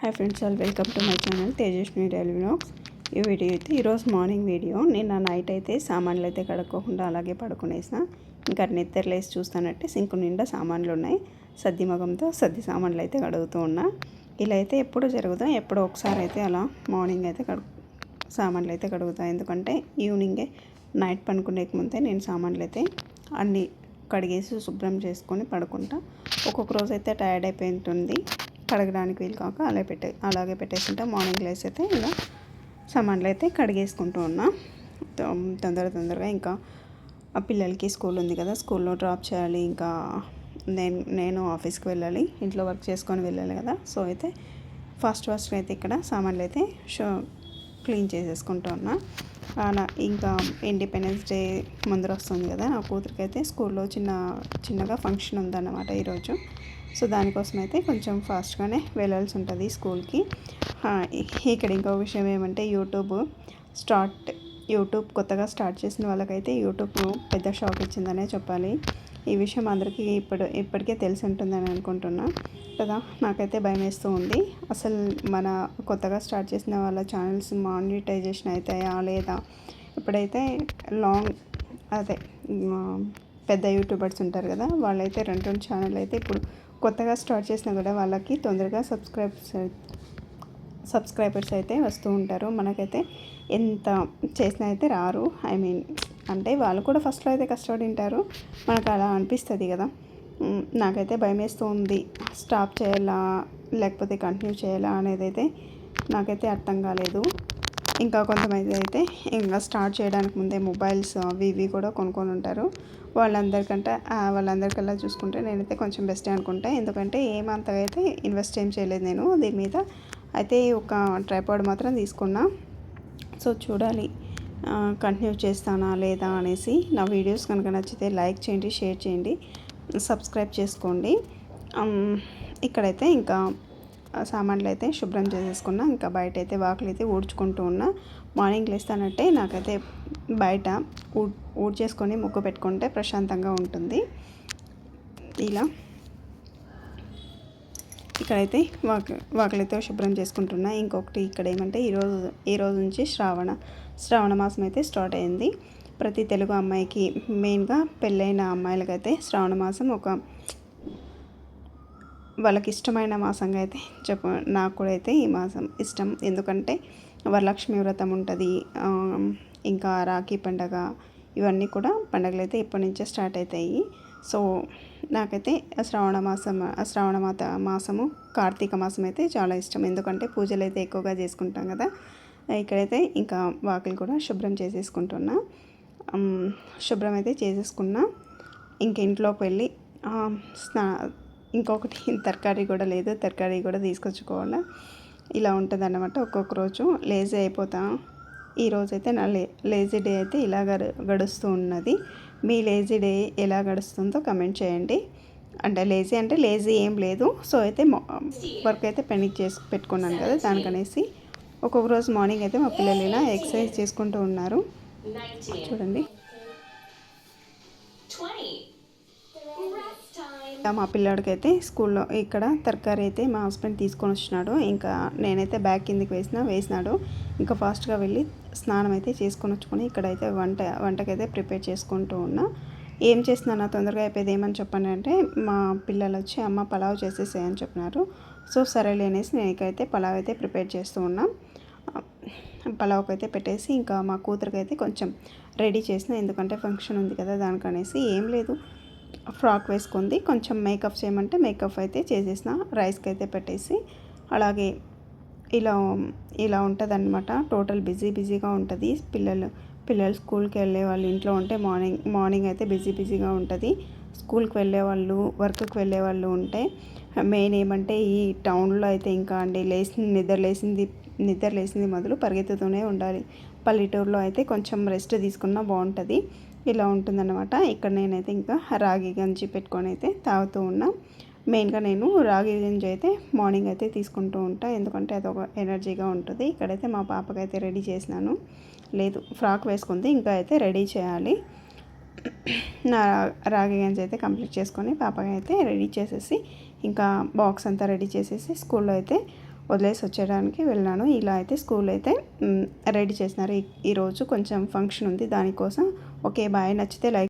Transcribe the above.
Hi friends, welcome to my channel Tejaswini daily vlogs. ఈ video అయితే ఈరోజు మార్నింగ్ వీడియో. నేను నైట్ అయితే సామాన్లు అయితే కడుక్కోకుండా అలాగే పడుకునేసిన. ఇంకా నిద్రలేసి చూస్తానంటే సింక్ నిండా సామాన్లు ఉన్నాయి. సద్ది మగంతో సద్ది సామాన్లు అయితే కడుగుతూ ఉన్నా. ఇలా అయితే ఎప్పుడు జరుగుతాం, ఎప్పుడో ఒకసారి అయితే అలా మార్నింగ్ అయితే సామాన్లు అయితే కడుగుతాను. ఎందుకంటే ఈవినింగే నైట్ పనుకునే ముందే నేను సామాన్లు అయితే అన్నీ కడిగేసి శుభ్రం చేసుకొని పడుకుంటా. ఒక్కొక్క రోజు అయితే టైర్డ్ అయిపోయి ఉంటుంది, కడగడానికి వీలు కాక అలాగే పెట్టేస్తుంటా. మార్నింగ్ లేసి అయితే ఇలా సామాన్లు అయితే కడిగేసుకుంటూ ఉన్నా. తొందరగా ఇంకా ఆ పిల్లలకి స్కూల్ ఉంది కదా, స్కూల్లో డ్రాప్ చేయాలి. ఇంకా నేను ఆఫీస్కి వెళ్ళాలి, ఇంట్లో వర్క్ చేసుకొని వెళ్ళాలి కదా. సో అయితే ఫాస్ట్గా అయితే ఇక్కడ సామాన్లు అయితే క్లీన్ చేసేసుకుంటూ ఉన్నా. ఇంకా ఇండిపెండెన్స్ డే ముందర వస్తుంది కదా, నా కూతురికి అయితే స్కూల్లో చిన్నగా ఫంక్షన్ ఉందన్నమాట ఈరోజు. సో దానికోసం అయితే కొంచెం ఫాస్ట్గానే వెళ్ళాల్సి ఉంటుంది స్కూల్కి. ఇక్కడ ఇంకో విషయం ఏమంటే యూట్యూబ్ కొత్తగా స్టార్ట్ చేసిన వాళ్ళకైతే యూట్యూబ్ పెద్ద షాక్ ఇచ్చిందనే చెప్పాలి. ఈ విషయం అందరికీ ఇప్పటికే తెలిసి ఉంటుందని అనుకుంటున్నా కదా. నాకైతే భయం వేస్తూ ఉంది. అసలు మన కొత్తగా స్టార్ట్ చేసిన వాళ్ళ ఛానల్స్ మానిటైజేషన్ అవుతాయా లేదా. ఇప్పుడైతే పెద్ద యూట్యూబర్స్ ఉంటారు కదా, వాళ్ళైతే రెండు ఛానల్ అయితే ఇప్పుడు కొత్తగా స్టార్ట్ చేసినా కూడా వాళ్ళకి తొందరగా సబ్స్క్రైబర్స్ అయితే వస్తూ ఉంటారు. మనకైతే ఎంత చేసినా అయితే రారు. అంటే వాళ్ళు కూడా ఫస్ట్లో అయితే కష్టపడి ఉంటారు, మనకు అలా అనిపిస్తుంది కదా. నాకైతే భయం వేస్తూ ఉంది. స్టాప్ చేయాలా లేకపోతే కంటిన్యూ చేయాలా అనేది అయితే నాకైతే అర్థం కాలేదు. ఇంకా కొంతమంది అయితే ఇంకా స్టార్ట్ చేయడానికి ముందే మొబైల్స్ అవి కూడా కొనుక్కొని ఉంటారు. వాళ్ళందరికల్లా చూసుకుంటే నేనైతే కొంచెం బెస్టే అనుకుంటా. ఎందుకంటే ఏమంతగా అయితే ఇన్వెస్ట్ ఏం చేయలేదు నేను దీని మీద. అయితే ఒక ట్రైపాడ్ మాత్రం తీసుకున్నా. సో చూడాలి కంటిన్యూ చేస్తానా లేదా అనేసి. నా వీడియోస్ కనుక నచ్చితే లైక్ చేయండి, షేర్ చేయండి, సబ్స్క్రైబ్ చేసుకోండి. ఇక్కడైతే ఇంకా సామాన్లు అయితే శుభ్రం చేసేసుకున్నా. ఇంకా బయట అయితే వాకిలి అయితే ఊడ్చుకుంటూ ఉన్నా. మార్నింగ్ లేస్తానంటే నాకైతే బయట ఊడ్చేసుకొని ముగ్గు పెట్టుకుంటే ప్రశాంతంగా ఉంటుంది. ఇలా ఇక్కడైతే వాకిలితో శుభ్రం చేసుకుంటున్నా. ఇంకొకటి ఇక్కడ ఏమంటే ఈరోజు నుంచి శ్రావణ మాసం అయితే స్టార్ట్ అయింది. ప్రతి తెలుగు అమ్మాయికి, మెయిన్గా పెళ్ళైన అమ్మాయిలకైతే శ్రావణ మాసం వాళ్ళకి ఇష్టమైన మాసంగా అయితే నాకు కూడా అయితే ఈ మాసం ఇష్టం. ఎందుకంటే వరలక్ష్మి వ్రతం ఉంటుంది, ఇంకా రాఖీ పండగ, ఇవన్నీ కూడా పండగలు అయితే ఇప్పటి నుంచే స్టార్ట్ అవుతాయి. సో నాకైతే శ్రావణ మాసము, కార్తీక మాసం అయితే చాలా ఇష్టం. ఎందుకంటే పూజలు అయితే ఎక్కువగా చేసుకుంటాం కదా. ఇక్కడైతే ఇంకా వాకిలి కూడా శుభ్రం చేసేసుకుంటున్నా. శుభ్రం అయితే చేసేసుకున్నా. ఇంక ఇంట్లోకి వెళ్ళి ఇంకొకటి తరకారీ కూడా లేదు, తరకారీ కూడా తీసుకొచ్చుకోవాలి. ఇలా ఉంటుంది అన్నమాట. ఒక్కొక్క రోజు లేజీ అయిపోతా. ఈరోజైతే నా లేజీ డే అయితే ఇలా గడుస్తూ ఉన్నది. మీ లేజీ డే ఎలా గడుస్తుందో కమెంట్ చేయండి. అంటే లేజీ ఏం లేదు. సో అయితే వర్క్ అయితే పెండింగ్ చేసి పెట్టుకున్నాను కదా, దానికనేసి ఒక్కొక్క రోజు మార్నింగ్ అయితే మా పిల్లలు ఇలా ఎక్సర్సైజ్ చేసుకుంటూ ఉన్నారు. చూడండి, మా పిల్లాడికైతే స్కూల్లో ఇక్కడ తరకారీ అయితే మా హస్బెండ్ తీసుకొని వచ్చినాడు. ఇంకా నేనైతే బ్యాగ్ కిందికి వేసినాడు. ఇంకా ఫాస్ట్గా వెళ్ళి స్నానం అయితే చేసుకొని వచ్చుకొని ఇక్కడైతే వంటకైతే ప్రిపేర్ చేసుకుంటూ ఉన్నా. ఏం చేస్తున్నాను తొందరగా అయిపోయేది ఏమని చెప్పండి అంటే, మా పిల్లలు వచ్చి అమ్మ పలావ్ చేసేసేయని చెప్పినారు. సో సరేలే అనేసి నేనైతే పలావ్ అయితే ప్రిపేర్ చేస్తూ ఉన్నా. పలావ్కి అయితే పెట్టేసి ఇంకా మా కూతురికి అయితే కొంచెం రెడీ చేసిన. ఎందుకంటే ఫంక్షన్ ఉంది కదా, దానికనేసి ఏం లేదు, ఫ్రాక్ వేసుకుంది. కొంచెం మేకప్ చేయమంటే మేకప్ అయితే చేసేసిన. రైస్కి అయితే పెట్టేసి అలాగే ఇలా ఉంటుంది అనమాట. టోటల్ బిజీగా ఉంటుంది. పిల్లలు స్కూల్కి వెళ్ళే వాళ్ళు ఇంట్లో ఉంటే మార్నింగ్ అయితే బిజీగా ఉంటుంది. స్కూల్కి వెళ్ళే వాళ్ళు, వర్క్కి వెళ్ళే వాళ్ళు ఉంటే మెయిన్ ఏమంటే ఈ టౌన్లో అయితే ఇంకా అండి నిద్ర లేసింది మొదలు పరిగెత్తుతూనే ఉండాలి. పల్లెటూరులో అయితే కొంచెం రెస్ట్ తీసుకున్నా బాగుంటుంది. ఇలా ఉంటుందన్నమాట. ఇక్కడ నేనైతే ఇంకా రాగి గంజి పెట్టుకొని అయితే తాగుతూ ఉన్నా. మెయిన్గా నేను రాగి గంజి అయితే మార్నింగ్ అయితే తీసుకుంటూ ఉంటాను, ఎందుకంటే అదొక ఎనర్జీగా ఉంటుంది. ఇక్కడైతే మా పాపకైతే రెడీ చేసినాను. లేదు, ఫ్రాక్ వేసుకుంది, ఇంకా అయితే రెడీ చేయాలి. నా రాగి గంజి అయితే కంప్లీట్ చేసుకొని పాపకి అయితే రెడీ చేసేసి ఇంకా బాక్స్ అంతా రెడీ చేసేసి స్కూల్లో అయితే వదిలేసి వచ్చేయడానికి వెళ్ళాను. ఇలా అయితే స్కూల్ అయితే రెడీ చేసినారు. ఈరోజు కొంచెం ఫంక్షన్ ఉంది, దానికోసం. Okay bye. నచ్చితే లైక్